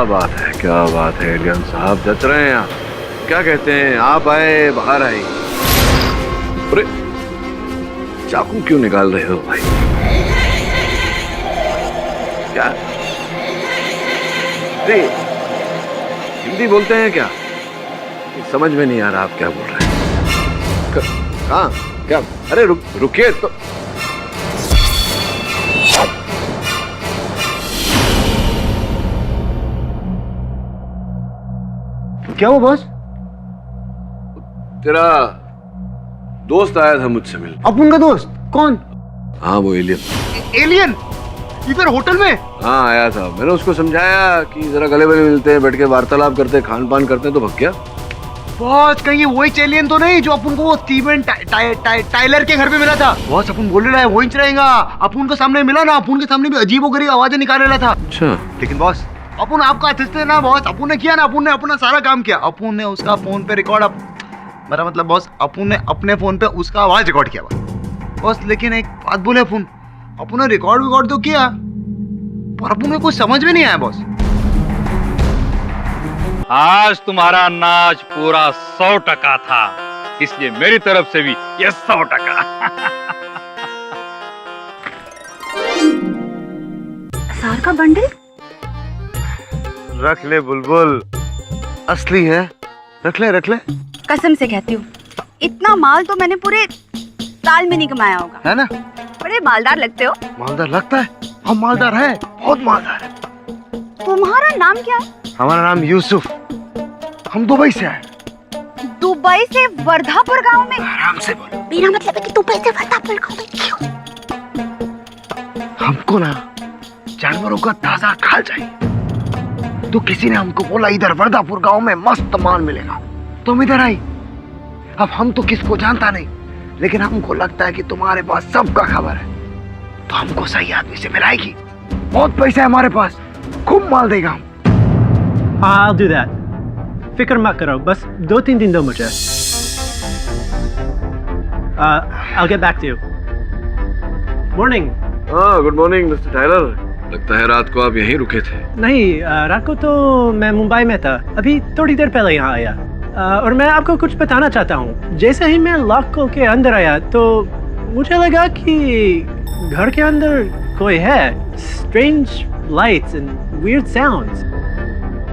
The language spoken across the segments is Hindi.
क्या बात है एलियन साहब, जच रहे हैं आप। क्या कहते हैं, आप आए बाहर आए। अरे चाकू क्यों निकाल रहे हो भाई? क्या अरे हिंदी बोलते हैं क्या? समझ में नहीं आ रहा आप क्या बोल रहे हैं। कहाँ क्या? अरे रुकिए तो। क्या हुआ बॉस? तेरा दोस्त आया था मुझसे मिल। अपुन का दोस्त? कौन? हाँ वो एलियन। एलियन इधर होटल में? हाँ आया था। मैंने उसको समझाया कि जरा गले गले मिलते हैं, बैठ के वार्तालाप करते हैं, खान पान करते हैं, तो भग गया। बॉस कहीं वही एलियन तो नहीं जो अपन को वो स्टीवन टाइलर के घर पे मिला था? बॉस अपन बोल रहा है वही रहेगा। अपन को सामने मिला ना, अपन के सामने भी अजीबोगरीब आवाजें निकाल रहा था। अच्छा। लेकिन बॉस अपन आपका अतिथि थे ना बॉस, अपन ने किया ना, अपन ने अपना सारा काम किया। अपन ने उसका फोन पे रिकॉर्ड मेरा मतलब बॉस, अपन ने अपने फोन पे उसका आवाज रिकॉर्ड किया बॉस। लेकिन एक बात बोले, अपन ने रिकॉर्ड तो किया, पर अपन को कुछ समझ में नहीं आया बॉस। आज तुम्हारा अंदाज पूरा 100% था, इसलिए मेरी तरफ से भी ये 100%। सार का बंडल रख ले बुलबुल, असली है। रख ले। कसम से कहती हूँ, इतना माल तो मैंने पूरे साल में नहीं कमाया होगा। है ना? बड़े मालदार लगते हो। मालदार लगता है? हम मालदार है, बहुत मालदार है। तुम्हारा नाम क्या है? हमारा नाम यूसुफ। हम दुबई से आए। दुबई से वर्धापुर गांव में? आराम से बोलो। मेरा मतलब है कि दुबई से वर्धापुर गांव में क्यों? हमको ना जानवरों का ताजा खाल चाहिए, तो किसी ने हमको बोला इधर वर्धापुर गांव में मस्त माल मिलेगा, तो हम इधर आई। अब हम तो किसको जानता नहीं, लेकिन हमको लगता है कि तुम्हारे पास सबका खबर है, तो हमको सही आदमी से मिलाएगी। बहुत पैसा है हमारे पास, खूब माल देगा हम। I'll do that. फिक्र मत करो, बस 2-3 दिन दो मुझे। I'll get back to you. Morning. हाँ गुड मॉर्निंग मिस्टर टाइलर। लगता है रात को आप यहीं रुके थे। नहीं, रात को तो मैं मुंबई में था, अभी थोड़ी देर पहले यहाँ आया। और मैं आपको कुछ बताना चाहता हूँ। जैसे ही मैं लॉक खोल के अंदर आया तो मुझे लगा कि घर के अंदर कोई है। Strange lights and weird sounds.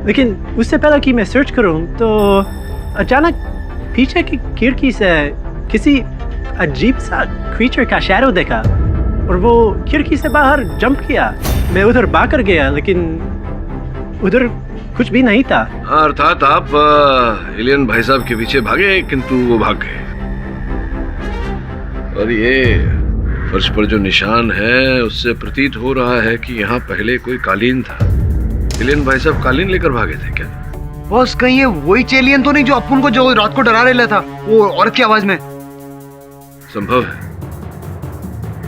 लेकिन उससे पहले कि मैं सर्च करूं तो अचानक पीछे की खिड़की से किसी अजीब सा क्रीचर का शैडो देखा और वो खिड़की से बाहर जंप किया। मैं उधर भाग गया, लेकिन उधर कुछ भी नहीं था। हाँ, अर्थात आप एलियन भाई साहब के पीछे भागे, किंतु वो भाग गए। और ये फर्श पर जो निशान है उससे प्रतीत हो रहा है कि यहाँ पहले कोई कालीन था। एलियन भाई साहब कालीन लेकर भागे थे क्या? बॉस कहीं ये वही एलियन तो नहीं जो अपन को जो रात को डरा रहा था, वो और की आवाज में? संभव है।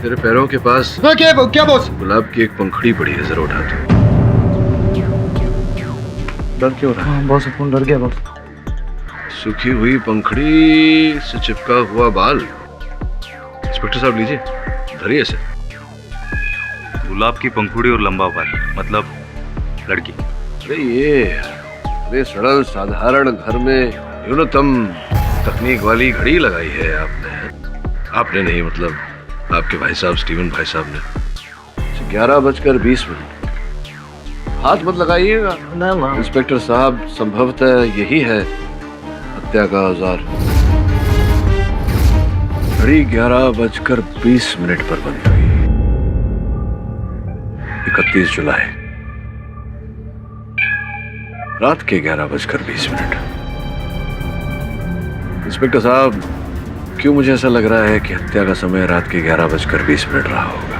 तेरे पैरों के पास क्या बॉस? गुलाब की एक पंखुड़ी पड़ी है, जरा उठा दो। डर क्यों रहा है? बॉस अपन डर गया बॉस। सूखी हुई पंखुड़ी से चिपका हुआ बाल। इंस्पेक्टर साहब लीजिए, धरिए से। गुलाब की पंखुड़ी और लंबा बाल, मतलब लड़की। अरे ये सरल साधारण घर में न्यूनतम तकनीक वाली घड़ी लगाई है आपने नहीं, मतलब आपके भाई साहब स्टीवन भाई साहब ने। 11:20। हाथ मत लगाइएगा। इंस्पेक्टर साहब, संभवतः यही है हत्या का औजार। घड़ी 11:20 पर बंद हुई। 31 जुलाई रात के 11:20। इंस्पेक्टर साहब, क्यों मुझे ऐसा लग रहा है कि हत्या का समय रात के 11:20 रहा होगा?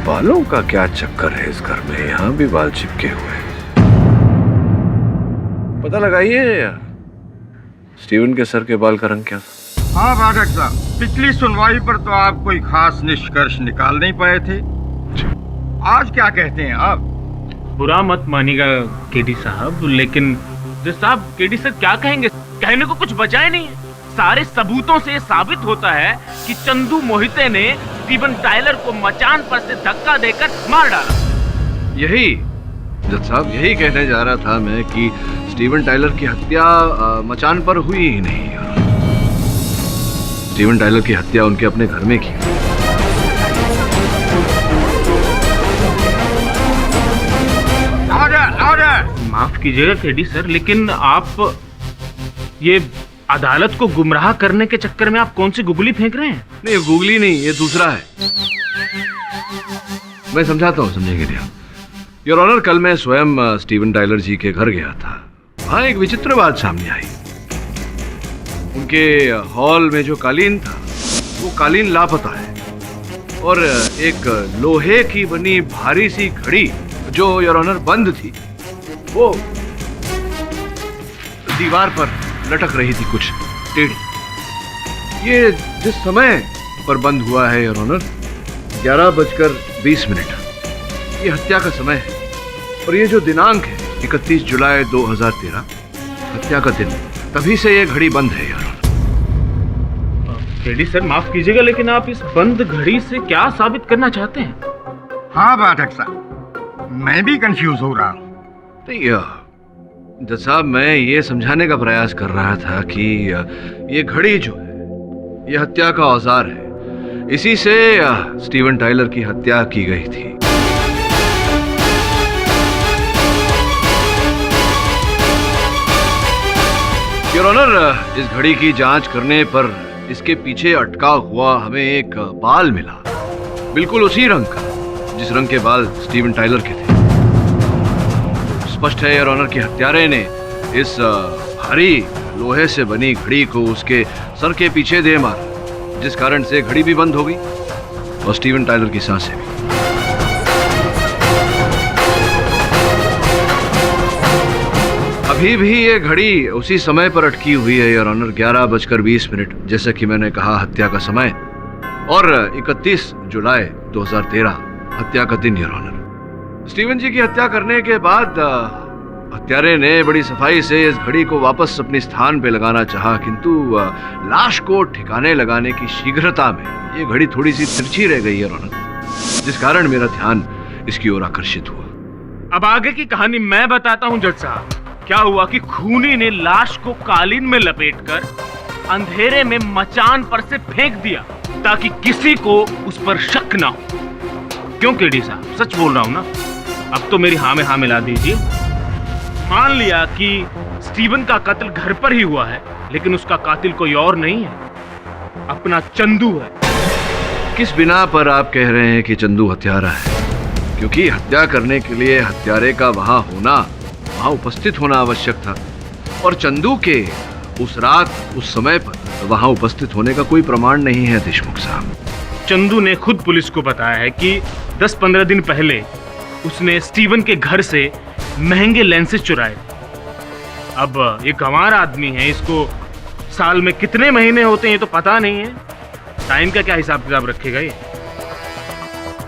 बालों का क्या चक्कर है इस घर में? यहाँ भी बाल चिपके हुए हैं। पता लगाइए स्टीवन के सर के बाल का रंग क्या था? हाँ पाठक साहब, पिछली सुनवाई पर तो आप कोई खास निष्कर्ष निकाल नहीं पाए थे। आज क्या कहते हैं आप? बुरा मत मानिएगा केडी साहब, लेकिन जज साहब केडी सर क्या कहेंगे? कहने को कुछ बचा ही नहीं है। सारे सबूतों से साबित होता है कि चंदू मोहिते ने स्टीवन टायलर को मचान पर से धक्का देकर मार डाला। यही जज साहब, यही कहने जा रहा था मैं कि स्टीवन टायलर की हत्या मचान पर हुई ही नहीं। स्टीवन टायलर की हत्या उनके अपने घर में की। माफ कीजिएगा केडी सर, लेकिन आप ये अदालत को गुमराह करने के चक्कर में आप कौन सी गुगली फेंक रहे हैं? नहीं, ये गूगली नहीं, ये दूसरा है। मैं समझाता हूँ, समझेंगे नहीं आप। योर ऑनर, कल मैं स्वयं स्टीवन टायलर जी के घर गया था। हाँ, एक विचित्र बात सामने आई। उनके हॉल में जो कालीन था वो कालीन लापता है, और एक लोहे की बनी भारी सी घड़ी जो योर ऑनर बंद थी, वो दीवार पर लटक रही थी कुछ टेढ़ी। ये जिस समय पर बंद हुआ है योर ऑनर, 11:20 ये हत्या का समय है, और ये जो दिनांक है 31 जुलाई 2013, हत्या का दिन, तभी से ये घड़ी बंद है योर ऑनर। केडी सर माफ कीजिएगा, लेकिन आप इस बंद घड़ी से क्या साबित करना चाहते हैं? हाँ पाठक साहब, मैं भी कंफ्यूज हो रहा हूँ। जज साहब, मैं ये समझाने का प्रयास कर रहा था कि ये घड़ी जो है ये हत्या का औजार है। इसी से स्टीवन टायलर की हत्या की गई थी। योर ऑनर, इस घड़ी की जांच करने पर इसके पीछे अटका हुआ हमें एक बाल मिला, बिल्कुल उसी रंग का जिस रंग के बाल स्टीवन टायलर के थे। स्पष्ट है योर ऑनर कि हत्यारे ने इस भारी लोहे से बनी घड़ी को उसके सर के पीछे दे मारा, जिस कारण से घड़ी भी बंद हो गई और स्टीवन टायलर की सांसें भी। अभी भी ये घड़ी उसी समय पर अटकी हुई है योर ऑनर, 11:20, जैसा कि मैंने कहा हत्या का समय, और 31 जुलाई 2013 हत्या का दिन योर ऑनर। स्टीवन जी की हत्या करने के बाद हत्यारे ने बड़ी सफाई से इस घड़ी को वापस अपने स्थान पे लगाना चाहा, किंतु लाश को ठिकाने लगाने की शीघ्रता में ये घड़ी थोड़ी सी तिरछी रह गई योर ऑनर, जिस कारण मेरा ध्यान इसकी ओर आकर्षित हुआ। अब आगे की कहानी मैं बताता हूँ जज साहब। क्या हुआ कि खूनी ने लाश को कालीन में लपेटकर अंधेरे में मचान पर से फेंक दिया ताकि किसी को उस पर शक ना हो। क्यों केडी साहब, सच बोल रहा हूं ना? अब तो मेरी हाँ में हाँ मिला दीजिए। मान लिया कि स्टीवन का कत्ल घर पर ही हुआ है, लेकिन उसका कातिल कोई और नहीं है, अपना चंदू है। किस बिना पर आप कह रहे हैं कि चंदू हत्यारा है? क्योंकि हत्या करने के लिए हत्यारे का वहां होना, वहां उपस्थित होना आवश्यक था, और चंदू के उस रात उस समय पर वहां उपस्थित होने का कोई प्रमाण नहीं है देशमुख साहब। चंदू ने खुद पुलिस को बताया है कि 10-15 दिन पहले उसने स्टीवन के घर से महंगे लेंसेज चुराए। अब ये गंवार आदमी है, इसको साल में कितने महीने होते हैं ये तो पता नहीं है। टाइम का क्या हिसाब किताब रखेगा ये?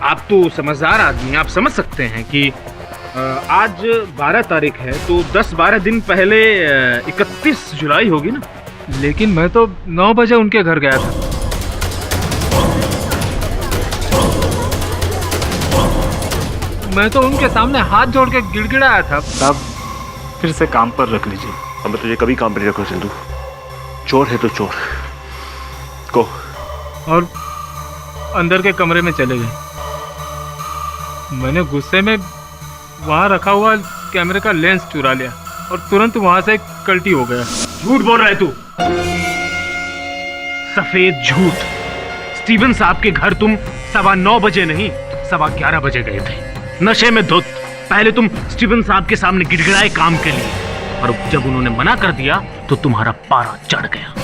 आप तो समझदार आदमी हैं, आप समझ सकते हैं कि आज 12 तारीख है, तो 10-12 दिन पहले 31 जुलाई होगी ना। लेकिन मैं तो 9 बजे उनके घर गया था। मैं तो उनके सामने हाथ जोड़ के गिड़गिड़ाया था। साहब, फिर से काम पर रख लीजिए। अब मैं तुझे कभी काम पर नहीं रखूँ सिंधु। चोर है तो चोर को। और अंदर के कमरे में चले गए। मैंने गुस्से में वहां रखा हुआ कैमरे का लेंस चुरा लिया और तुरंत वहां से कल्टी हो गया। झूठ बोल रहा है तू, सफेद झूठ। स्टीवन साहब के घर तुम 9:15 बजे नहीं 11:15 बजे गए थे, नशे में धुत। पहले तुम स्टीवन साहब के सामने गिड़गिड़ाए काम के लिए, और जब उन्होंने मना कर दिया तो तुम्हारा पारा चढ़ गया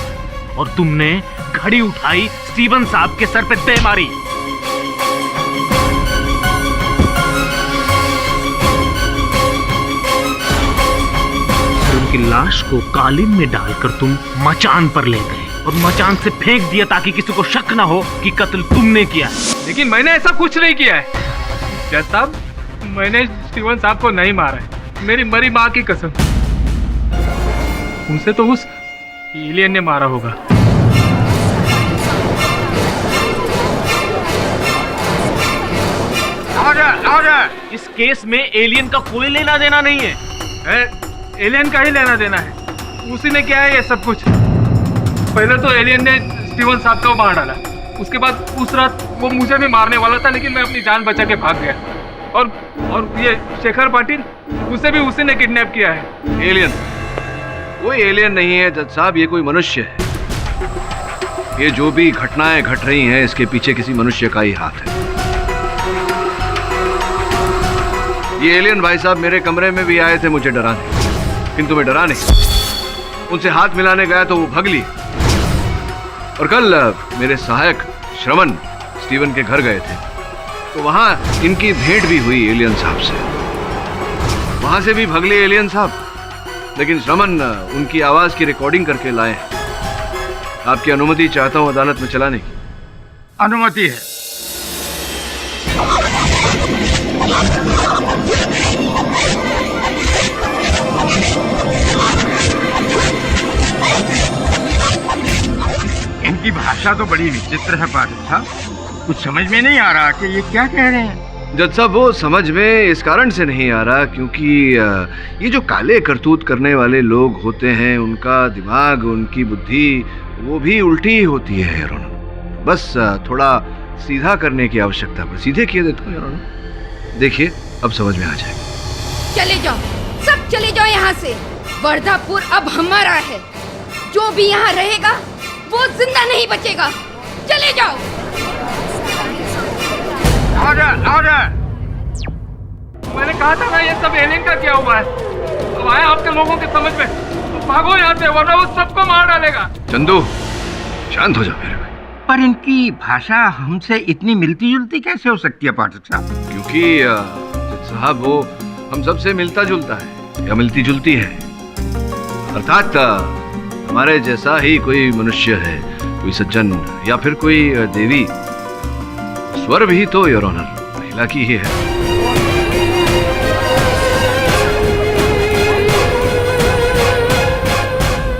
और तुमने घड़ी उठाई, स्टीवन साहब के सर पे दे मारी। उनकी लाश को कालीन में डालकर तुम मचान पर ले गए और मचान से फेंक दिया ताकि किसी को शक ना हो कि कत्ल तुमने किया है। लेकिन मैंने ऐसा कुछ नहीं किया है जज साहब। मैंने स्टीवन साहब को नहीं मारा है, मेरी मरी माँ की कसम। उनसे तो उस एलियन ने मारा होगा। इस केस में एलियन का कोई लेना देना नहीं है। एलियन का ही लेना देना है, उसी ने किया है ये सब कुछ। पहले तो एलियन ने स्टीवन साहब को मार डाला, उसके बाद उस रात वो मुझे भी मारने वाला था, लेकिन मैं अपनी जान बचा के भाग गया। और ये शेखर पाटिल, उसे भी उसी ने किडनैप किया है। एलियन? कोई एलियन नहीं है जज साहब, ये कोई मनुष्य है। ये जो भी घटनाएं घट रही हैं, इसके पीछे किसी मनुष्य का ही हाथ है। ये एलियन भाई साहब मेरे कमरे में भी आए थे मुझे डराने, किंतु मैं डरा नहीं। उनसे हाथ मिलाने गया तो वो भग ली। और कल मेरे सहायक श्रवण स्टीवन के घर गए थे, तो वहां इनकी भेंट भी हुई एलियन साहब से। वहां से भी भगले एलियन साहब, लेकिन श्रवण उनकी आवाज की रिकॉर्डिंग करके लाए हैं। आपकी अनुमति चाहता हूं अदालत में चलाने की। अनुमति है। इनकी भाषा तो बड़ी विचित्र है पाठक साहब, कुछ समझ में नहीं आ रहा कि ये क्या कह रहे हैं। जज साहब वो समझ में इस कारण से नहीं आ रहा क्योंकि ये जो काले करतूत करने वाले लोग होते हैं, उनका दिमाग, उनकी बुद्धि वो भी उल्टी ही होती है यार। बस थोड़ा सीधा करने की आवश्यकता पर सीधे किए देता हूँ यार। देखिए अब समझ में आ जाएगा। चले जाओ, सब चले जाओ यहाँ से। वर्धापुर अब हमारा है। जो भी यहाँ रहेगा वो जिंदा नहीं बचेगा। चले जाओ। मैंने कहा था ना ये सब एलियन का क्या हुआ है। अब आया आपके लोगों के समझ में, तो भागो यहाँ से वरना वो सबको मार डालेगा। चंदू शांत हो जाओ मेरे भाई। पर इनकी भाषा हमसे इतनी मिलती जुलती कैसे हो सकती है पाठक साहब? क्योंकि साहब वो हम सबसे मिलता जुलता है या मिलती जुलती है। अर्थात हमारे जैसा ही कोई मनुष्य है, कोई सज्जन या फिर कोई देवी। स्वर भी तो योर ऑनर महिला की ही है।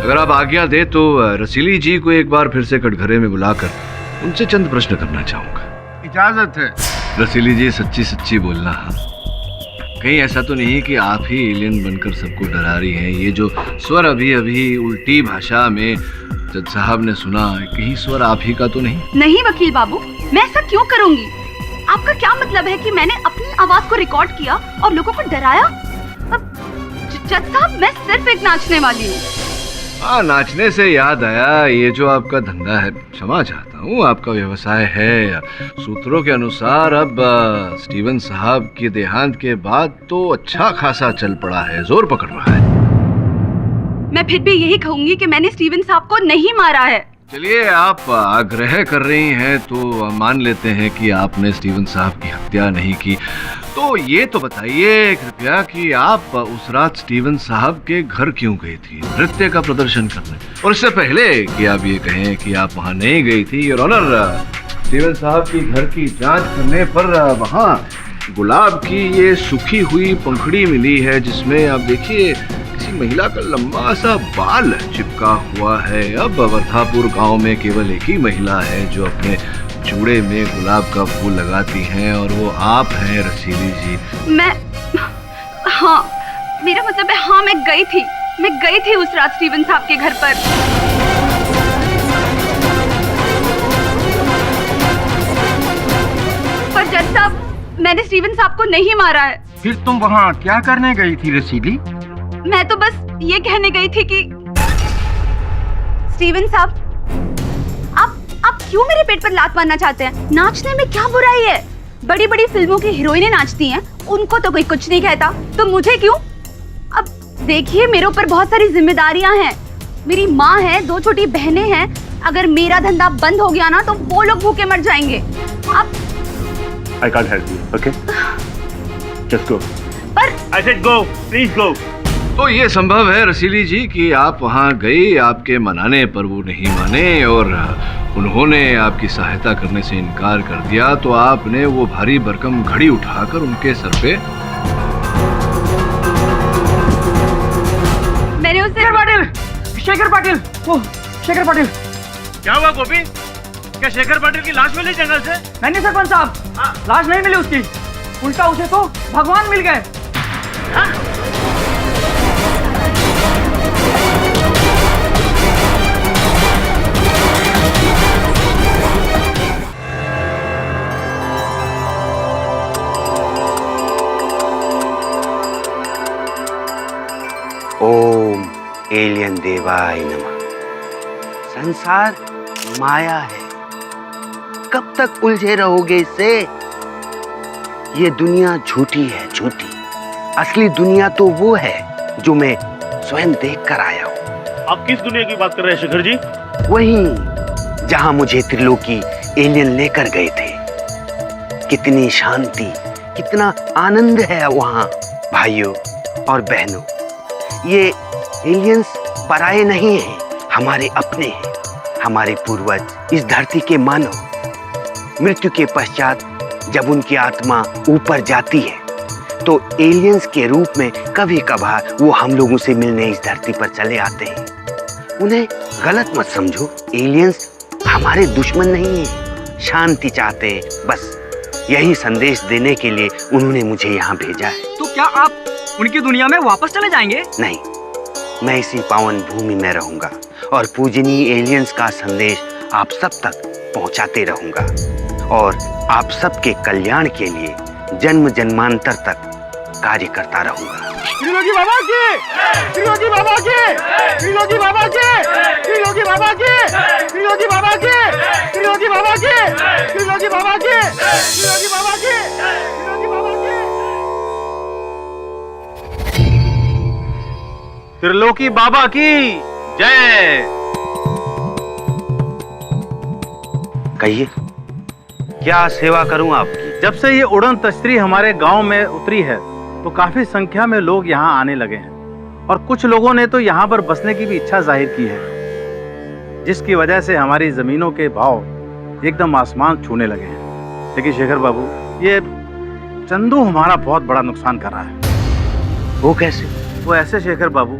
अगर आप आज्ञा दे तो रसीली जी को एक बार फिर से कटघरे में बुलाकर उनसे चंद प्रश्न करना चाहूंगा। इजाजत है। रसीली जी सच्ची सच्ची बोलना, कहीं ऐसा तो नहीं कि आप ही एलियन बनकर सबको डरा रही हैं। ये जो स्वर अभी अभी उल्टी भाषा में जज साहब ने सुना, कहीं स्वर आप ही का तो नहीं? नहीं वकील बाबू, मैं ऐसा क्यों करूंगी? आपका क्या मतलब है कि मैंने अपनी आवाज को रिकॉर्ड किया और लोगों को डराया? जज साहब मैं सिर्फ एक नाचने वाली हूँ। हाँ, नाचने से याद आया, ये जो आपका धंधा है, क्षमा चाहता हूँ, आपका व्यवसाय है, सूत्रों के अनुसार अब स्टीवन साहब के देहांत के बाद तो अच्छा खासा चल पड़ा है, जोर पकड़ रहा है। मैं फिर भी यही कहूंगी कि मैंने स्टीवन साहब को नहीं मारा है। चलिए आप आग्रह कर रही हैं तो मान लेते हैं कि आपने स्टीवन साहब की हत्या नहीं की। तो ये तो बताइए कृपया कि आप उस रात स्टीवन साहब के घर क्यों गई थी नृत्य का प्रदर्शन करने, और इससे पहले कि आप ये कहें कि आप वहां नहीं गई थी। योर ऑनर, स्टीवन साहब की घर की जांच करने पर वहां गुलाब की ये सूखी हुई पंखुड़ी मिली है, जिसमें आप देखिए किसी महिला का लंबा सा बाल चिपका हुआ है। अब वर्धापुर गांव में केवल एक ही महिला है जो अपने चूड़े में गुलाब का फूल लगाती हैं, और वो आप हैं रसीली जी। मैं हाँ, मेरा मतलब है हाँ, मैं गई थी उस रात स्टीवन साहब के घर पर। पर जज साहब मैंने स्टीवन साहब को नहीं मारा है। फिर तुम वहाँ क्या करने गई थी रसीली? मैं तो बस ये कहने गई थी कि स्टीवन साहब, आप क्यों मेरे पेट पर लात मारना चाहते हैं? नाचने में क्या बुराई है? बड़ी बड़ी फिल्मों की हीरोइनें नाचती हैं, उनको तो कोई कुछ नहीं कहता, तो मुझे क्यों? अब देखिए मेरे ऊपर बहुत सारी जिम्मेदारियां हैं। मेरी माँ है, 2 छोटी बहनें हैं। अगर मेरा धंधा बंद हो गया ना तो वो लोग भूखे मर जाएंगे। अब I can't help you, okay? Just go. पर I said go, please go. तो ये संभव है रसीली जी कि आप वहां गई, आपके मनाने पर वो नहीं माने और उन्होंने आपकी सहायता करने से इनकार कर दिया, तो आपने वो भारी भरकम घड़ी उठाकर उनके सर पे मैंने उससे शेखर पाटिल, वो शेखर पाटिल। क्या हुआ गोपी? क्या शेखर पाटिल की लाश मिली जंगल से? नहीं सरपंच साहब, लाश नहीं मिली उसकी, उल्टा उसे तो भगवान मिल गए। ओम एलियन देवाय नमः। संसार माया है, कब तक उलझे रहोगे इससे? ये दुनिया झूठी है, झूठी। असली दुनिया तो वो है जो मैं स्वयं देख कर आया हूँ। आप किस दुनिया की बात कर रहे हैं शेखर जी? वहीं जहां मुझे त्रिलोकी एलियन लेकर गए थे। कितनी शांति, कितना आनंद है वहां। भाइयों और बहनों, ये एलियंस पराये नहीं हैं, हमारे अपने हैं। हमारे पूर्वज इस धरती के मानव मृत्यु के पश्चात जब उनकी आत्मा ऊपर जाती है तो एलियंस के रूप में कभी कभार वो हम लोगों से मिलने इस धरती पर चले आते हैं। उन्हें गलत मत समझो, एलियंस हमारे दुश्मन नहीं है, शांति चाहते हैं। बस यही संदेश देने के लिए उन्होंने मुझे यहाँ भेजा है। तो क्या आप उनकी दुनिया में वापस चले जाएंगे? नहीं, मैं इसी पावन भूमि में रहूंगा और पूजनीय एलियंस का संदेश आप सब तक पहुंचाते रहूंगा और आप सबके कल्याण के लिए जन्म जन्मांतर तक कार्य करता रहूंगा। त्रिलोकी बाबा की, त्रिलोकी बाबा की, त्रिलोकी बाबा की, त्रिलोकी बाबा की, त्रिलोकी बाबा की, त्रिलोकी बाबा की, त्रिलोकी बाबा की, त्रिलोकी बाबा की, त्रिलोकी बाबा की। त्रिलोकी बाबा की जय। कहिए, क्या सेवा करूं आपकी? जब से ये उड़न तश्तरी हमारे गांव में उतरी है तो काफी संख्या में लोग यहाँ आने लगे हैं और कुछ लोगों ने तो यहाँ पर बसने की भी इच्छा जाहिर की है, जिसकी वजह से हमारी जमीनों के भाव एकदम आसमान छूने लगे हैं। लेकिन शेखर बाबू, ये चंदू हमारा बहुत बड़ा नुकसान कर रहा है। वो कैसे? वो ऐसे शेखर बाबू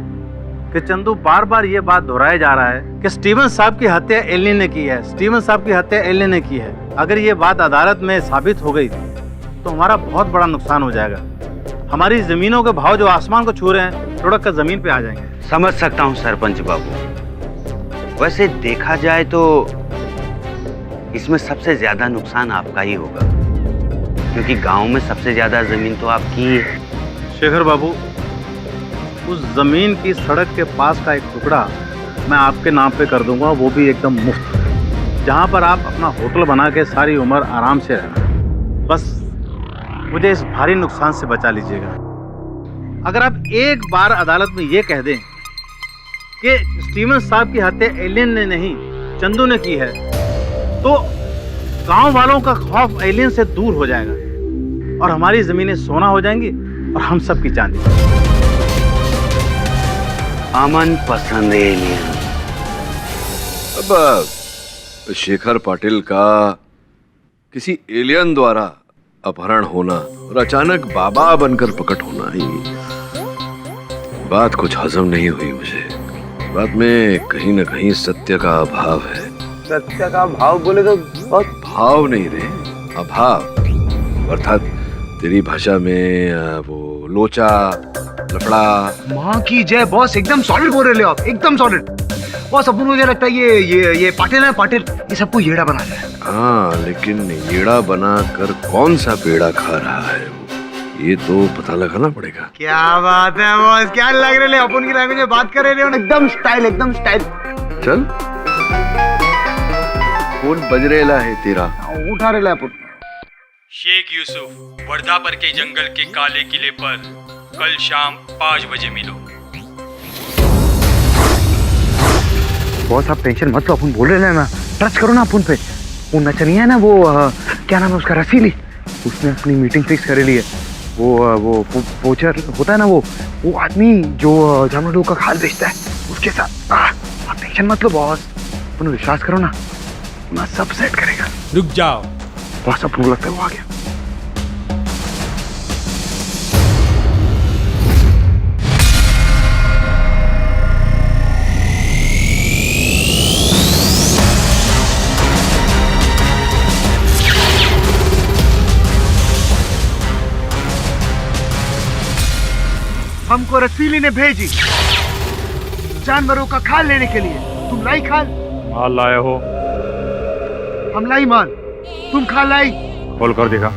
कि चंदू बार बार ये बात दोहराया जा रहा है कि स्टीवन साहब की हत्या एलियन ने की है, स्टीवन साहब की हत्या एलियन ने की है। अगर ये बात अदालत में साबित हो गई तो हमारा बहुत बड़ा नुकसान हो जाएगा। हमारी जमीनों के भाव जो आसमान को छू रहे हैं, लुढ़क कर जमीन पे आ जाएंगे। समझ सकता हूँ सरपंच बाबू। वैसे देखा जाए तो इसमें सबसे ज्यादा नुकसान आपका ही होगा, क्योंकि गांव में सबसे ज्यादा जमीन तो आपकी ही है। शेखर बाबू, उस जमीन की सड़क के पास का एक टुकड़ा मैं आपके नाम पे कर दूंगा, वो भी एकदम मुफ्त, जहां पर आप अपना होटल बना के सारी उम्र आराम से रहना। बस मुझे इस भारी नुकसान से बचा लीजिएगा। अगर आप एक बार अदालत में ये कह दें कि स्टीवन साहब की हत्या एलियन ने नहीं चंदू ने की है, तो गांव वालों का खौफ एलियन से दूर हो जाएगा और हमारी जमीनें सोना हो जाएंगी और हम सब की चांदी। अमन पसंद एलियन। अब शेखर पाटिल का किसी एलियन द्वारा अपहरण होना और अचानक बाबा बनकर प्रकट होना, ही बात कुछ हजम नहीं हुई मुझे। बात में कहीं न कहीं सत्य का अभाव है। सत्य का भाव बोले तो बहुत भाव नहीं रे, अभाव। अर्थात तेरी भाषा में वो लोचा, लफड़ा। माँ की जय बॉस, एकदम सॉलिड बोल रहे हो आप, एकदम सॉलिड बॉस। अब मुझे लगता है ये पाटिल है, पाटिल ये सबको येड़ा बना रहा है। हाँ, लेकिन येड़ा बना कर कौन सा पेड़ा खा रहा है ये तो पता लगाना पड़ेगा। क्या बात है बॉस, क्या लग रहे हैं अपन की लैंग्वेज में बात कर रहे हैं, एकदम स्टाइल, एकदम स्टाइल। चल, फोन बज रेला है तेरा, उठा रहे अपन। शेख यूसुफ, वर्धापर के जंगल के काले किले पर कल शाम 5 बजे मिलो। बॉस आप टेंशन मत लो, अपन बोल रहे हैं ना, ट्रस्ट करो ना अपन पे। वो नचनिया है ना, वो क्या नाम है उसका, रसीली, उसने अपनी मीटिंग फिक्स कर ली है। वो पोचर होता है ना, वो आदमी जो जानवरों का खाल बेचता है, उसके साथ। आप टेंशन मत लो बॉस, अपन विश्वास करो ना, मैं सब सेट करेगा। रुक जाओ बॉस, अपन को लगता है वो आ गया। हमको रसीली ने भेजी जानवरों का खाल लेने के लिए। तुम लाई खाल? माल लाए हो? हम लाई माल, तुम खाल लाई? खोल कर दिखा।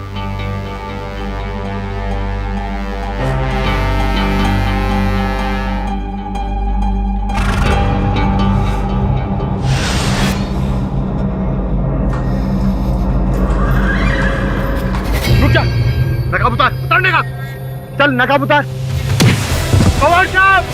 रुक जा, नकाब उतार, उतार नकाब। चल नकाब उतार। पवार साहब,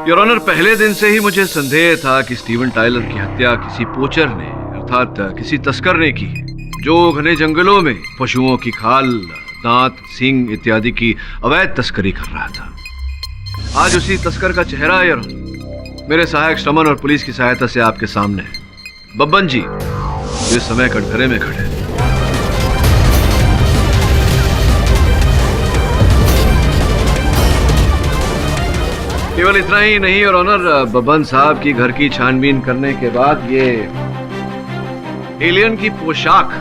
योर ऑनर, पहले दिन से ही मुझे संदेह था कि स्टीवन टायलर की हत्या किसी पोचर ने अर्थात किसी तस्कर ने की, जो घने जंगलों में पशुओं की खाल, दांत, सींग इत्यादि की अवैध तस्करी कर रहा था। आज उसी तस्कर का चेहरा योर ऑनर मेरे सहायक श्रमण और पुलिस की सहायता से आपके सामने है। बब्बन जी जो इस समय कटघरे में खड़े हैं। केवल इतना ही नहीं योर ऑनर, बब्बन साहब की घर की छानबीन करने के बाद ये एलियन की पोशाक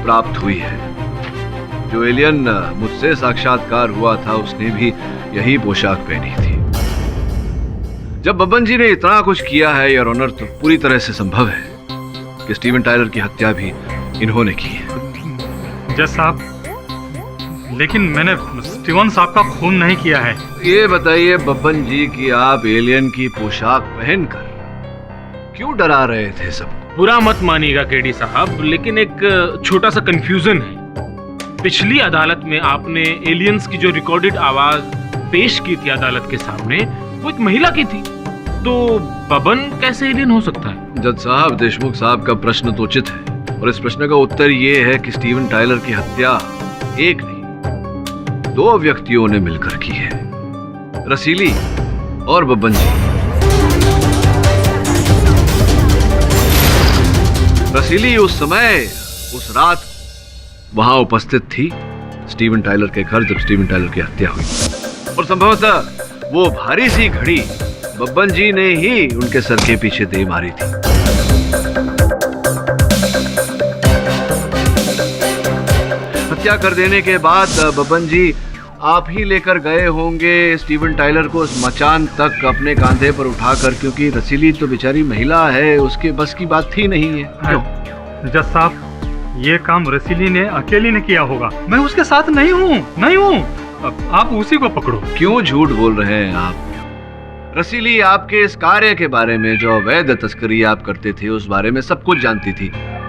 प्राप्त हुई है। जो एलियन मुझसे साक्षात्कार हुआ था उसने भी यही पोशाक पहनी थी। जब बब्बन जी ने इतना कुछ किया है योर ऑनर, तो पूरी तरह से संभव है कि स्टीवन टायलर की हत्या भी इन्होंने की है। जज साहब, लेकिन मैंने स्टीवन साहब का खून नहीं किया है। ये बताइए बब्बन जी कि आप एलियन की पोशाक पहनकर क्यों डरा रहे थे सब? बुरा मत मानिएगा केडी साहब, लेकिन एक छोटा सा कंफ्यूजन है। पिछली अदालत में आपने एलियंस की जो रिकॉर्डेड आवाज पेश की थी अदालत के सामने, वो एक महिला की थी, तो बब्बन कैसे एलियन हो सकता है? जज साहब, देशमुख साहब का प्रश्न तो उचित है और इस प्रश्न का उत्तर ये है कि स्टीवन टायलर की हत्या एक नहीं, दो व्यक्तियों ने मिलकर की है, रसीली और बब्बन जी। रसीली उस समय, उस रात वहां उपस्थित थी स्टीवन टायलर के घर जब स्टीवन टायलर की हत्या हुई, और संभवतः वो भारी सी घड़ी बब्बन जी ने ही उनके सर के पीछे दे मारी थी। हत्या कर देने के बाद बब्बन जी आप ही लेकर गए होंगे स्टीवन टायलर को उस मचान तक अपने कांधे पर उठाकर, क्योंकि रसीली तो बेचारी महिला है, उसके बस की बात थी नहीं है। जज साहब, ये काम रसीली ने अकेली ने किया होगा, मैं उसके साथ नहीं हूँ। आप उसी को पकड़ो। क्यों झूठ बोल रहे हैं आप? रसीली आपके इस कार्य के बारे में, जो अवैध तस्करी आप करते थे, उस बारे में सब कुछ जानती थी,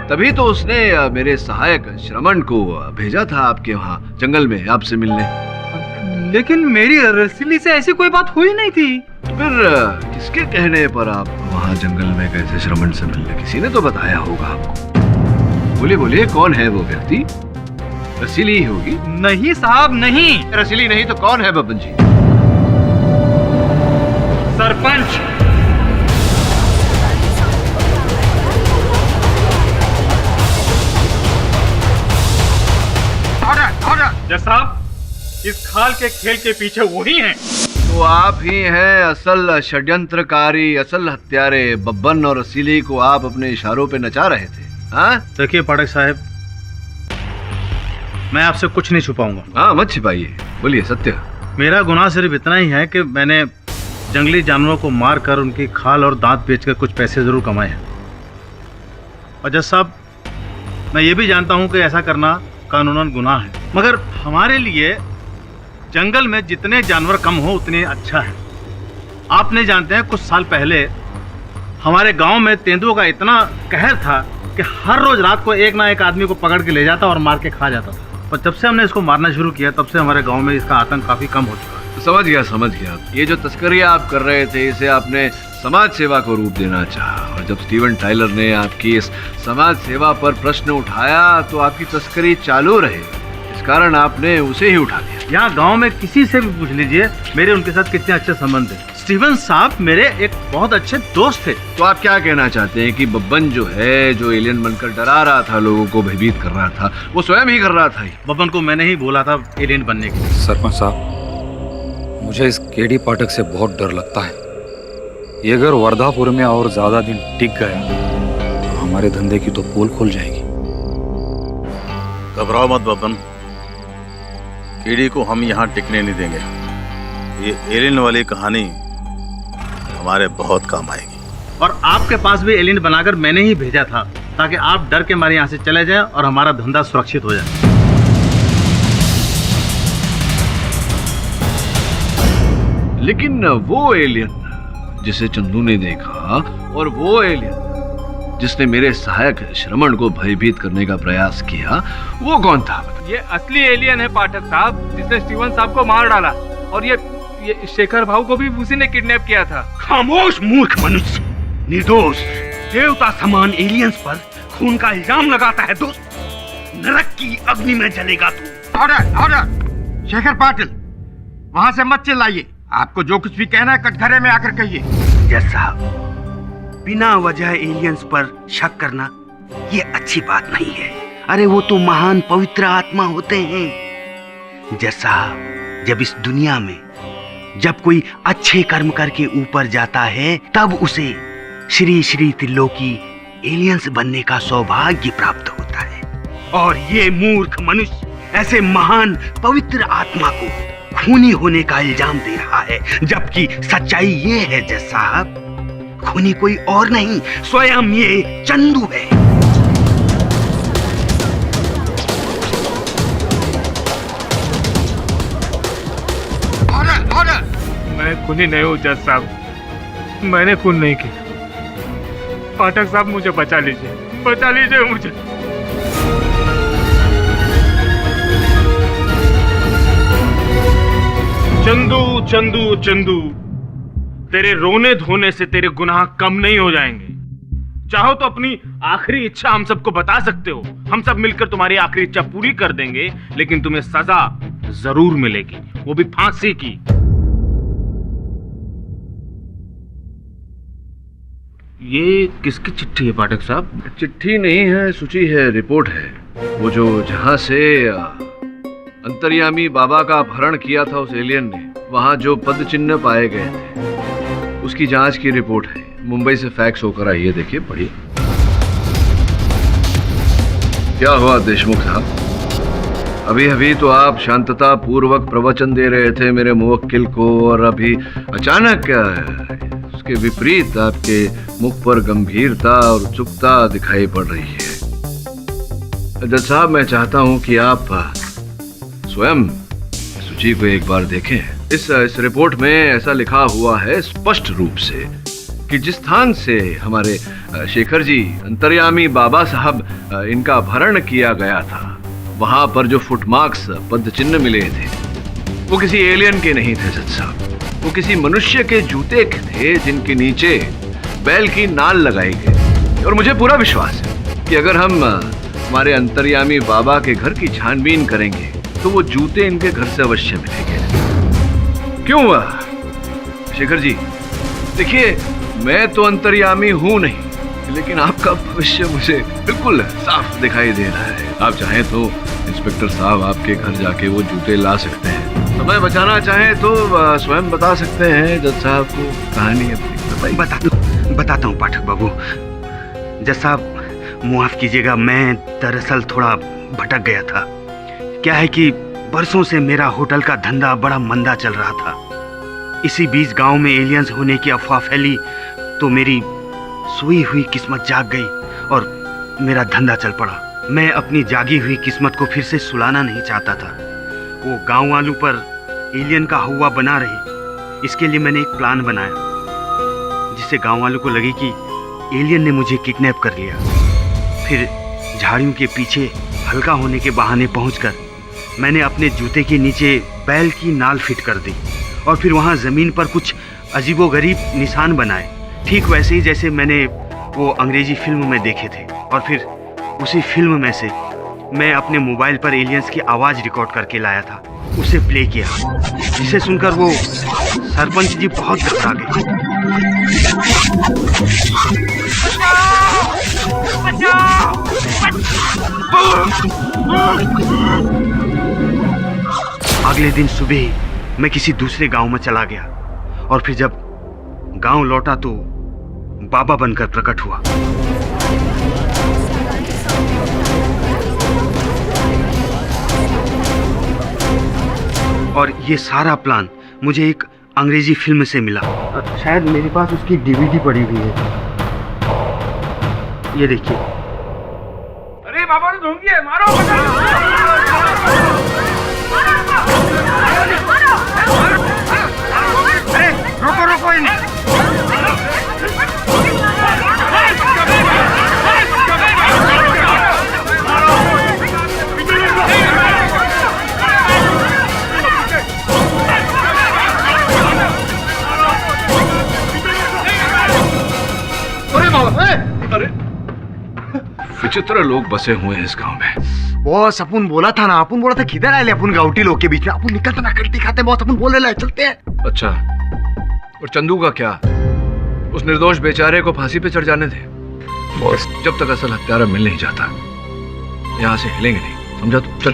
तभी तो उसने मेरे सहायक श्रमण को भेजा था आपके वहाँ जंगल में आपसे मिलने। लेकिन मेरी रसीली से ऐसी कोई बात हुई नहीं थी। फिर किसके कहने पर आप वहाँ जंगल में गए थे श्रमण से मिलने? किसी ने तो बताया होगा आपको। बोलिए बोलिए, कौन है वो व्यक्ति? रसीली ही होगी। नहीं साहब, नहीं। रसीली नहीं तो कौन है बब्बन जी? सरपंच। जज साहब, इस खाल के खेल के पीछे वही हैं। तो आप ही हैं असल षड्यंत्रकारी, असल हत्यारे। बब्बन और रसीली को आप अपने इशारों पे नचा रहे थे। हाँ, देखिए पाठक साहब, मैं आपसे कुछ नहीं छुपाऊंगा। हाँ, मत छिपाइए, बोलिए सत्य। मेरा गुनाह सिर्फ इतना ही है कि मैंने जंगली जानवरों को मार कर उनकी खाल और दांत बेचकर कुछ पैसे जरूर कमाए हैं। और जज साहब, मैं ये भी जानता हूँ कि ऐसा करना कानूनन गुनाह है, मगर हमारे लिए जंगल में जितने जानवर कम हो उतने अच्छा है। आपने जानते हैं, कुछ साल पहले हमारे गांव में तेंदुओं का इतना कहर था कि हर रोज रात को एक ना एक आदमी को पकड़ के ले जाता और मार के खा जाता था। पर जब से हमने इसको मारना शुरू किया, तब से हमारे गांव में इसका आतंक काफी कम हो चुका है। समझ गया। ये जो तस्करी आप कर रहे थे, इसे आपने समाज सेवा को रूप देना चाहा, और जब स्टीवन टायलर ने आपकी इस समाज सेवा पर प्रश्न उठाया तो आपकी तस्करी चालू रहे। इस कारण आपने उसे ही उठा लिया। यहाँ गांव में किसी से भी पूछ लीजिए मेरे उनके साथ कितने अच्छे संबंध हैं। स्टीवन साहब मेरे एक बहुत अच्छे दोस्त थे। तो आप क्या कहना चाहते हैं कि बब्बन जो है, जो एलियन बनकर डरा रहा था, लोगों को भयभीत कर रहा था, वो स्वयं ही कर रहा था? बब्बन को मैंने ही बोला था एलियन बनने के लिए। सरपंच साहब, मुझे इस केडी पाठक से बहुत डर लगता है। ये अगर वर्धापुर में और ज्यादा दिन टिक गया तो हमारे धंधे की तो पोल खुल जाएगी। घबराओ मत बब्बन, केडी को हम यहाँ टिकने नहीं देंगे। ये एलियन वाली कहानी हमारे बहुत काम आएगी। और आपके पास भी एलियन बनाकर मैंने ही भेजा था ताकि आप डर के मारे यहाँ से चले जाएं और हमारा धंधा सुरक्षित हो जाए। लेकिन वो एलियन जिसे चंदू ने देखा और वो एलियन जिसने मेरे सहायक श्रमण को भयभीत करने का प्रयास किया, वो कौन था? ये असली एलियन है पाठक साहब, जिसने स्टीवन साहब को मार डाला। और ये शेखर भाऊ को भी उसी ने किडनैप किया था। खामोश मूर्ख मनुष्य, निर्दोष देवता समान एलियंस पर खून का इल्जाम लगाता है दोस्त। नरक की अग्नि में जलेगा तू। Order order. शेखर पाटिल, वहां से मत चिल्लाइए। आपको जो कुछ भी कहना है कटघरे में आकर कहिए। जज साहब, बिना वजह एलियंस पर शक करना ये अच्छी बात नहीं है। अरे वो तो महान पवित्र आत्मा होते हैं। जज साहब, जब इस दुनिया में जब कोई अच्छे कर्म करके ऊपर जाता है तब उसे श्री श्री त्रिलोकी एलियंस बनने का सौभाग्य प्राप्त होता है। और ये मूर्ख मनुष्य ऐसे महान पवित्र आत्मा को खूनी होने का इल्जाम दे रहा है, जबकि सच्चाई ये है जज साहब, खूनी कोई और नहीं, स्वयं ये चंदू है। Order order. मैं खूनी नहीं हूँ जज साहब, मैंने खून नहीं किया। पाठक साहब मुझे बचा लीजिए मुझे। चंदू चंदू चंदू, तेरे रोने धोने से तेरे गुनाह कम नहीं हो जाएंगे। चाहो तो अपनी आखिरी इच्छा हम सबको बता सकते हो, हम सब मिलकर तुम्हारी आखिरी इच्छा पूरी कर देंगे, लेकिन तुम्हें सजा जरूर मिलेगी, वो भी फांसी की। ये किसकी चिट्ठी है पाठक साहब? चिट्ठी नहीं है, सूची है, रिपोर्ट है। वो जो जहां से अंतर्यामी बाबा का अपहरण किया था उस एलियन ने, वहां जो पद चिन्ह पाए गए थे उसकी जांच की रिपोर्ट है। मुंबई से फैक्स होकर आई है, देखिए पढ़िए। क्या हुआ देशमुख साहब? अभी तो आप शांतता पूर्वक प्रवचन दे रहे थे मेरे मुवक्किल को, और अभी अचानक उसके विपरीत आपके मुख पर गंभीरता और उत्सुकता दिखाई पड़ रही है। जज साहब, मैं चाहता हूं कि आप स्वयं सूची को एक बार देखें। इस रिपोर्ट में ऐसा लिखा हुआ है स्पष्ट रूप से कि जिस स्थान से हमारे शेखर जी अंतर्यामी बाबा साहब इनका अपहरण किया गया था, वहां पर जो फुटमार्क्स पद चिन्ह मिले थे वो किसी एलियन के नहीं थे जज साहब, वो किसी मनुष्य के जूते थे जिनके नीचे बैल की नाल लगाई गई। और मुझे पूरा विश्वास है कि अगर हम हमारे अंतर्यामी बाबा के घर की छानबीन करेंगे तो वो जूते इनके घर से अवश्य मिलेंगे। क्यों शेखर जी? देखिए, मैं तो अंतर्यामी हूं नहीं, लेकिन आपका भविष्य मुझे बिल्कुल साफ दिखाई दे रहा है। आप चाहें तो इंस्पेक्टर साहब आपके घर जाके वो जूते ला सकते हैं। समय बचाना चाहें तो स्वयं बता सकते हैं जज साहब को कहानी अपनी। बताता हूँ पाठक बाबू। जज साहब, माफ कीजिएगा, मैं दरअसल थोड़ा भटक गया था। क्या है कि बरसों से मेरा होटल का धंधा बड़ा मंदा चल रहा था। इसी बीच गांव में एलियंस होने की अफवाह फैली तो मेरी सोई हुई किस्मत जाग गई और मेरा धंधा चल पड़ा। मैं अपनी जागी हुई किस्मत को फिर से सुलाना नहीं चाहता था। वो गांव वालों पर एलियन का हवा बना रहे, इसके लिए मैंने एक प्लान बनाया जिससे गांव वालों को लगे कि एलियन ने मुझे किडनैप कर लिया। फिर झाड़ियों के पीछे हल्का होने के बहाने पहुंचकर मैंने अपने जूते के नीचे बैल की नाल फिट कर दी और फिर वहां जमीन पर कुछ अजीबोगरीब निशान बनाए, ठीक वैसे ही जैसे मैंने वो अंग्रेजी फिल्म में देखे थे। और फिर उसी फिल्म में से मैं अपने मोबाइल पर एलियंस की आवाज रिकॉर्ड करके लाया था, उसे प्ले किया, जिसे सुनकर वो सरपंच जी बहुत घबरा गए। अगले दिन सुबह मैं किसी दूसरे गांव में चला गया और फिर जब गांव लौटा तो बाबा बनकर प्रकट हुआ। और ये सारा प्लान मुझे एक अंग्रेजी फिल्म से मिला। शायद मेरे पास उसकी डीवीडी पड़ी हुई है, ये देखिए। अरे बाबा ने ढूंढी है, मारो अरे रोको रोको इन्हें। अरे विचित्र लोग बसे हुए हैं इस गांव में। बॉस अपन बोला था ना, अपन बोला था किधर आए अपन गाउटी लोग के बीच में, अपन निकलते ना कल्टी खाते बॉस, अपन बोले ला चलते हैं। अच्छा, और चंदू का क्या? उस निर्दोष बेचारे को फांसी पे चढ़ जाने दे बॉस। जब तक असल हत्यारा मिल नहीं जाता यहाँ से हिलेंगे नहीं, समझा तू? चल।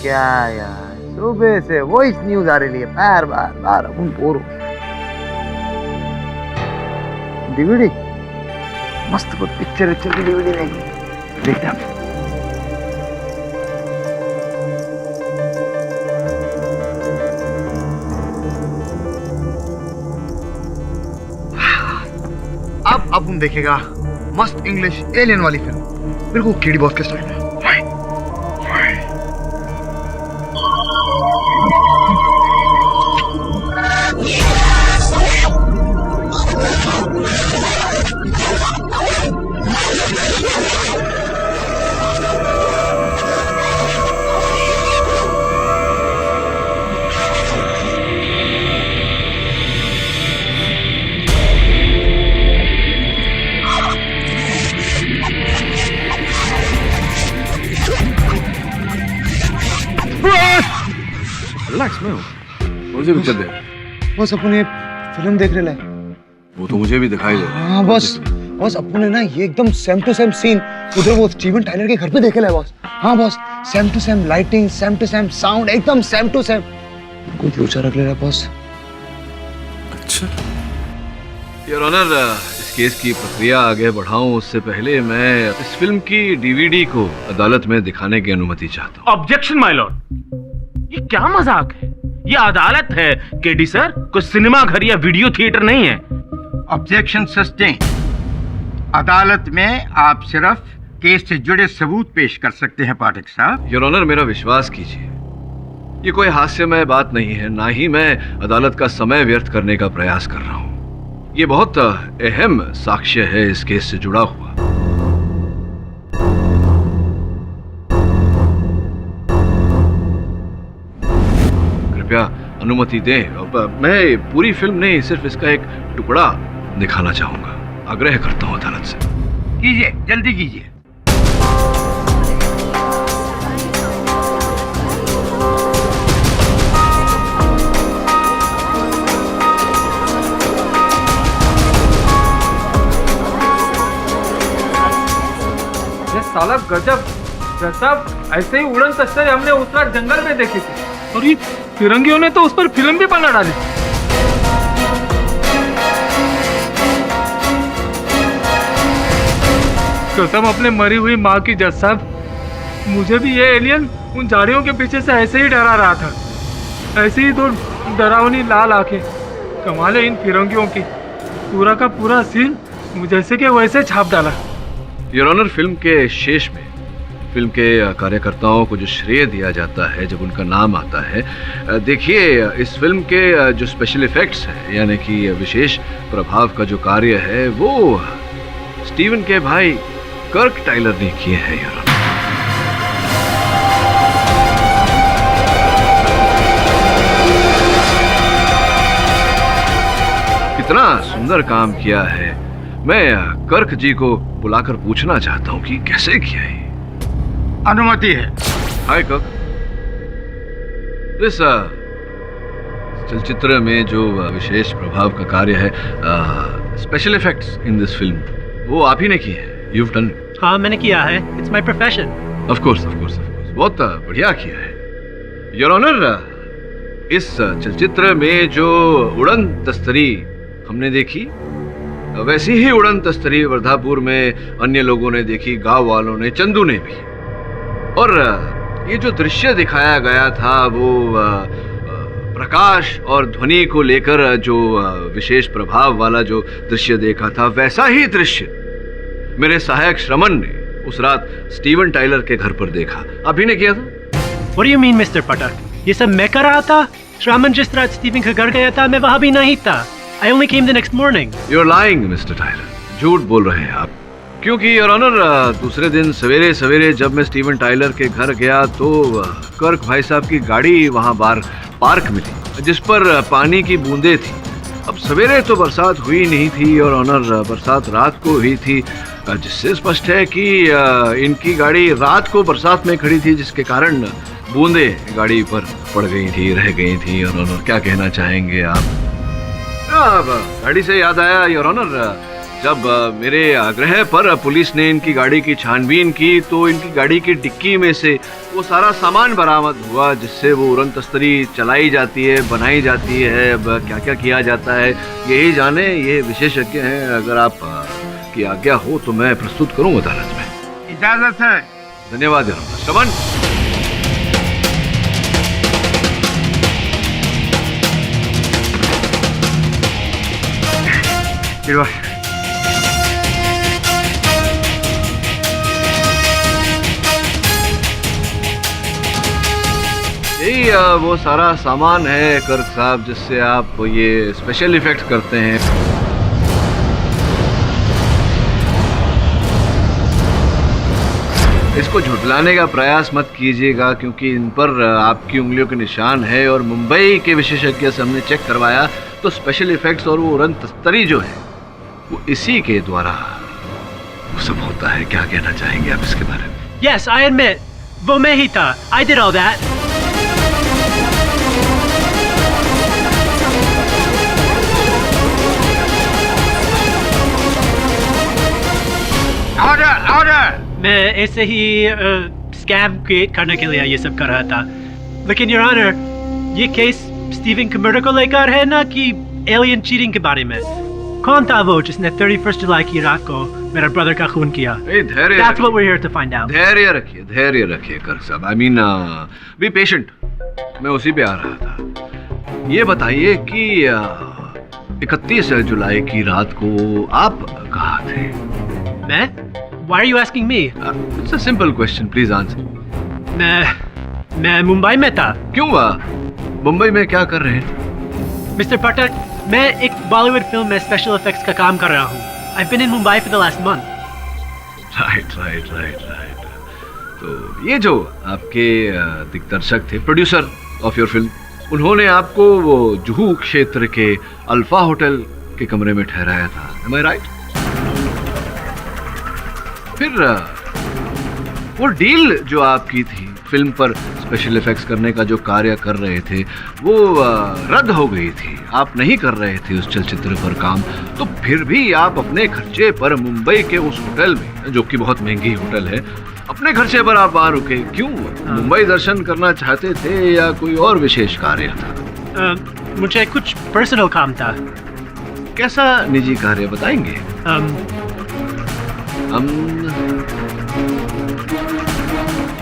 क्या यार, सुबह से वो इस न्यूज आ रही है, बार बार बार अपन बोर हो। डीवीडी मस्त पिक्चर की डीवीडी रहेगी, देखते हैं। अब अपन देखेगा मस्त इंग्लिश एलियन वाली फिल्म, बिल्कुल केडी बॉस के स्टाइल में। रिलैक्स में हो। कौन सी पिक्चर देख? बस अपन ये फिल्म देख रहे हैं। वो तो मुझे भी दिखाई दे रहा है। हाँ बस अपन ने ना ये एकदम सेम टू सेम सीन उधर वो स्टीवन टाइलर के घर पे देखे ला बॉस। हाँ boss, same to same lighting, same to same sound, एकदम सेम टू सेम। कोई फ्यूचर रख ले रहा बॉस। अच्छा योर ऑनर, इस केस की प्रक्रिया आगे बढ़ाऊं उससे पहले मैं इस फिल्म की डीवीडी को अदालत में दिखाने की अनुमति चाहता हूँ। ऑब्जेक्शन माय लॉर्ड, ये क्या मजाक है? ये अदालत है केडी सर, कोई सिनेमा घर या वीडियो थिएटर नहीं है। Objection sustain. अदालत में आप सिर्फ केस से जुड़े सबूत पेश कर सकते हैं पाठक साहब। योर ऑनर, मेरा विश्वास कीजिए, ये कोई हास्यमय बात नहीं है, ना ही मैं अदालत का समय व्यर्थ करने का प्रयास कर रहा हूँ। ये बहुत अहम साक्ष्य है इस केस से जुड़ा हुआ। कृपया अनुमति दें। अब मैं पूरी फिल्म नहीं, सिर्फ इसका एक टुकड़ा दिखाना चाहूंगा। आग्रह करता हूं अदालत से। कीजिए, जल्दी कीजिए। साला गजब गजब, ऐसे ही उड़न तस्कर हमने उस रात जंगल में देखी थी, और ये फिरंगियों ने तो उस पर फिल्म भी बना डाली। कसम अपने मरी हुई माँ की जज साहब, मुझे भी ये एलियन उन झाड़ियों के पीछे से ऐसे ही डरा रहा था। ऐसे ही दो डरावनी लाल आंखें। कमाल है इन फिरंगियों की, पूरा का पूरा सीन जैसे कि वैसे छाप डाला। योर ऑनर, फिल्म के शेष में फिल्म के कार्यकर्ताओं को जो श्रेय दिया जाता है जब उनका नाम आता है, देखिए इस फिल्म के जो स्पेशल इफेक्ट्स हैं, यानी कि विशेष प्रभाव का जो कार्य है, वो स्टीवन के भाई कर्क टाइलर ने किए हैं। योर ऑनर, कितना सुंदर काम किया है। मैं कर्क जी को बुलाकर पूछना चाहता हूँ कि कैसे किया है। अनुमति है। हाय कर्क, इस चलचित्र में जो विशेष प्रभाव का कार्य है, special effects in this film, वो आप ही ने किए हैं। You've done it. हाँ मैंने किया है, it's my profession. Of course, of course, of course. बहुत बढ़िया किया है। Your Honor, इस चलचित्र में जो उड़न तस्तरी हमने देखी, वैसी ही उड़न तस्तरी वर्धापुर में अन्य लोगों ने देखी, गांव वालों ने, चंदू ने भी। और ये जो दृश्य दिखाया गया था वो प्रकाश और ध्वनि को लेकर जो विशेष प्रभाव वाला जो दृश्य देखा था, वैसा ही दृश्य मेरे सहायक श्रमण ने उस रात स्टीवन टाइलर के घर पर देखा। अभी ने किया था। What do you mean, Mr. Patak? ये सब मैं कर रहा था? श्रामन जिस रात स्टीवन के घर गया था, मैं वहाँ भी नहीं था। I only came the next morning. You're lying, Mr. Tyler. झूठ बोल रहे हैं आप। क्योंकि योर ऑनर, दूसरे दिन सवेरे सवेरे जब मैं स्टीवन टाइलर के घर गया तो कर्क भाई साहब की गाड़ी वहाँ बाहर पार्क में थी, जिस पर पानी की बूंदें थी। अब सवेरे तो बरसात हुई नहीं थी और ऑनर, बरसात रात को हुई थी, जिससे स्पष्ट है कि इनकी गाड़ी रात को बरसात में खड़ी थी, जिसके कारण बूंदे गाड़ी पर पड़ गई थी, रह गई थी। और ऑनर, क्या कहना चाहेंगे आप? गाड़ी से याद आया योर ऑनर, जब मेरे आग्रह पर पुलिस ने इनकी गाड़ी की छानबीन की तो इनकी गाड़ी की डिक्की में से वो सारा सामान बरामद हुआ जिससे वो उड़न तस्तरी चलाई जाती है, बनाई जाती है। अब क्या क्या किया जाता है यही जाने ये विशेषज्ञ हैं। अगर आप की आज्ञा हो तो मैं प्रस्तुत करूं अदालत में। इजाजत है। धन्यवाद योर ऑनर। श्रवण, यही वो सारा सामान है कर्क साहब जिससे आप ये स्पेशल इफेक्ट करते हैं। इसको झुठलाने का प्रयास मत कीजिएगा क्योंकि इन पर आपकी उंगलियों के निशान है और मुंबई के विशेषज्ञ से हमने चेक करवाया तो स्पेशल इफेक्ट्स और वो उड़न तस्तरी जो है वो इसी के द्वारा वो सब होता है। क्या कहना चाहेंगे आप इसके बारे में? Yes, I admit, वो मैं ही था। I did all that. Order. मैं ऐसे ही स्कैम क्रिएट करने के लिए ये सब कर रहा था। लेकिन योर ऑनर, ये केस स्टीवन के मर्डर को लेकर है ना कि एलियन चीटिंग के बारे में? कौन था वो जिसने 31 जुलाई की रात को मेरा ब्रदर का खून किया? धैर्य That's what we're here to find out. धैर्य रखिए कर्क साहब। I mean, be patient. मैं उसी पे आ रहा था। ये बताइए कि 31 जुलाई की रात को आप कहाँ थे? मैं? Why are you asking me? It's a simple question. Please answer. मैं मुंबई में था। क्यों? मुंबई में क्या कर रहे हैं? मिस्टर पाठक, मैं एक बॉलीवुड फिल्म में स्पेशल इफेक्ट्स का काम कर रहा हूँ। I've been in Mumbai for the last month. Right. तो ये जो आपके दिग्दर्शक थे, प्रोड्यूसर ऑफ योर फिल्म, उन्होंने आपको वो जुहू क्षेत्र के अल्फा होटल के कमरे में ठहराया था। Am I right? फिर वो डील जो आपकी थी फिल्म पर स्पेशल इफेक्ट्स करने का जो कार्य कर रहे थे वो रद्द हो गई थी। आप नहीं कर रहे थे उस चलचित्र पर काम, तो फिर भी आप अपने खर्चे पर मुंबई के उस होटल में, जो कि बहुत महंगी होटल है, अपने खर्चे पर आप वहाँ रुके। क्यों? मुंबई दर्शन करना चाहते थे या कोई और विशेष कार्य था? मुझे कुछ पर्सनल काम था। कैसा निजी कार्य बताएंगे?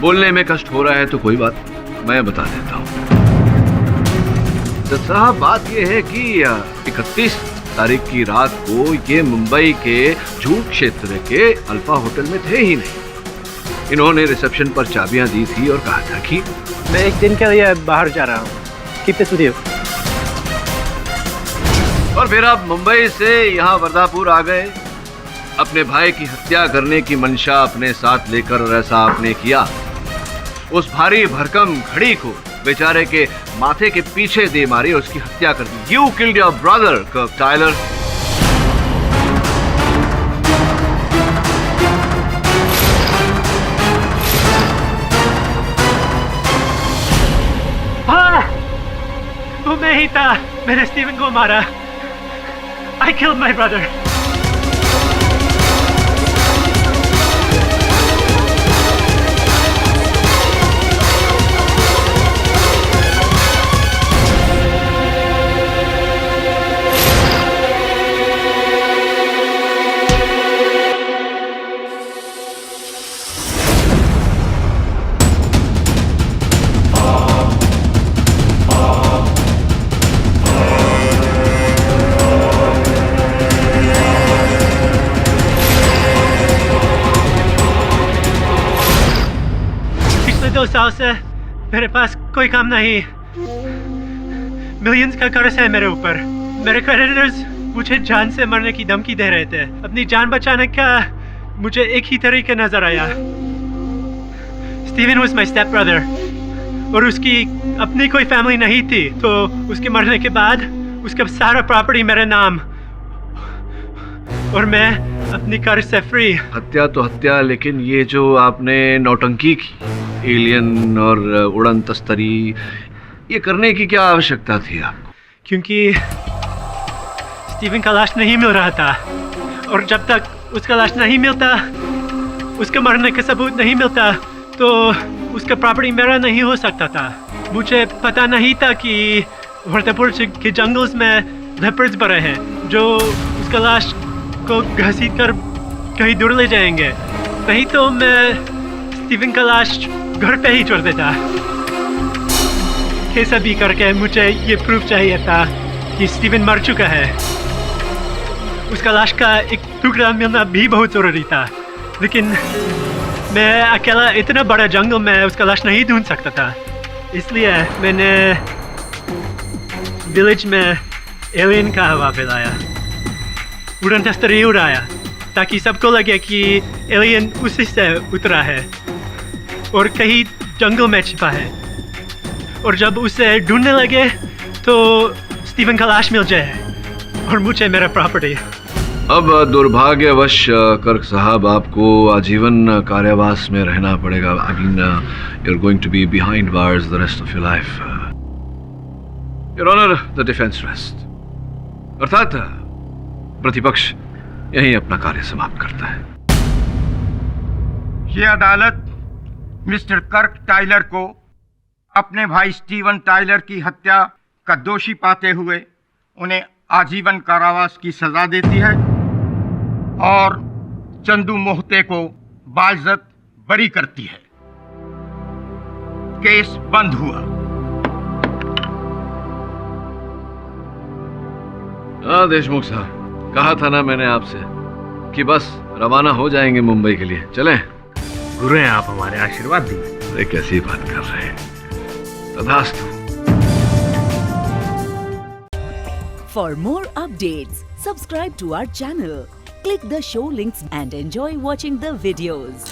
बोलने में कष्ट हो रहा है तो कोई बात, मैं बता देता हूँ। साहब, बात यह है कि 31 तारीख की रात को ये मुंबई के जुहू क्षेत्र के अल्फा होटल में थे ही नहीं। इन्होंने रिसेप्शन पर चाबियां दी थी और कहा था कि मैं एक दिन के लिए बाहर जा रहा हूँ। Keep this with you. और फिर आप मुंबई से यहाँ वर्धापुर आ गए अपने भाई की हत्या करने की मंशा अपने साथ लेकर, और ऐसा आपने किया। उस भारी भरकम घड़ी को बेचारे के माथे के पीछे दे मारी और उसकी हत्या कर दी। You killed your brother, Kirk Tyler. वो मैं ही था, मैंने स्टीवन को मारा। I killed my brother. पिछले 2 साल से मेरे पास कोई काम नहीं, मिलियंस का कर्ज है मेरे ऊपर। मेरे क्रेडिटर्स मुझे जान से मरने की धमकी दे रहे थे। अपनी जान बचाने का मुझे एक ही तरीका नजर आया। Steven was my step brother और उसकी अपनी कोई फैमिली नहीं थी, तो उसके मरने के बाद उसका सारा प्रॉपर्टी मेरे नाम, और मैं अपनी कर्ज से फ्री। हत्या तो हत्या, लेकिन ये जो आपने नौटंकी की, एलियन और उड़न तस्तरी, ये करने की क्या आवश्यकता थी आपको? क्योंकि स्टीवन का लाश नहीं मिल रहा था, और जब तक उसका लाश नहीं मिलता, उसके मरने का सबूत नहीं मिलता, तो उसका प्रॉपर्टी मेरा नहीं हो सकता था। मुझे पता नहीं था कि वर्धापुर के जंगल्स में लेपर्ड्स बड़े हैं जो उसका लाश को घसीट कर कहीं दूर ले जाएंगे। नहीं तो मैं स्टीवन का लाश घर पे ही छोड़ देता। कैसा भी करके मुझे ये प्रूफ चाहिए था कि स्टीवन मर चुका है। उसका लाश का एक टुकड़ा मिलना भी बहुत जरूरी था, लेकिन मैं अकेला इतना बड़ा जंगल में उसका लाश नहीं ढूंढ सकता था। इसलिए मैंने विलेज में एलियन का हवा फैलाया, उड़न तस्तरी उड़ाया, ताकि सबको लगे कि एलियन उसी से उतरा है और कहीं जंगल में छिपा है। और जब उसे ढूंढने लगे तो स्टीवन का लाश मिल जाए और मुझे मेरा प्रॉपर्टी। अब दुर्भाग्यवश कर्क साहब, आपको आजीवन कारावास में रहना पड़ेगा। I mean, you are going to be behind bars the rest of your life. Your honour, the defence rest, अर्थात प्रतिपक्ष यहीं अपना कार्य समाप्त करता है। ये अदालत मिस्टर कर्क टाइलर को अपने भाई स्टीवन टाइलर की हत्या का दोषी पाते हुए उन्हें आजीवन कारावास की सजा देती है और चंदू मोहते को बाइज्जत बरी करती है। केस बंद हुआ। हाँ देशमुख साहब, कहा था ना मैंने आपसे कि बस रवाना हो जाएंगे मुंबई के लिए। चलें? गुरु हैं आप, हमारे आशीर्वाद दीजिए। अरे कैसी बात कर रहे हैं, तथास्तु। For more updates, subscribe to our channel, click the show links and enjoy watching the videos.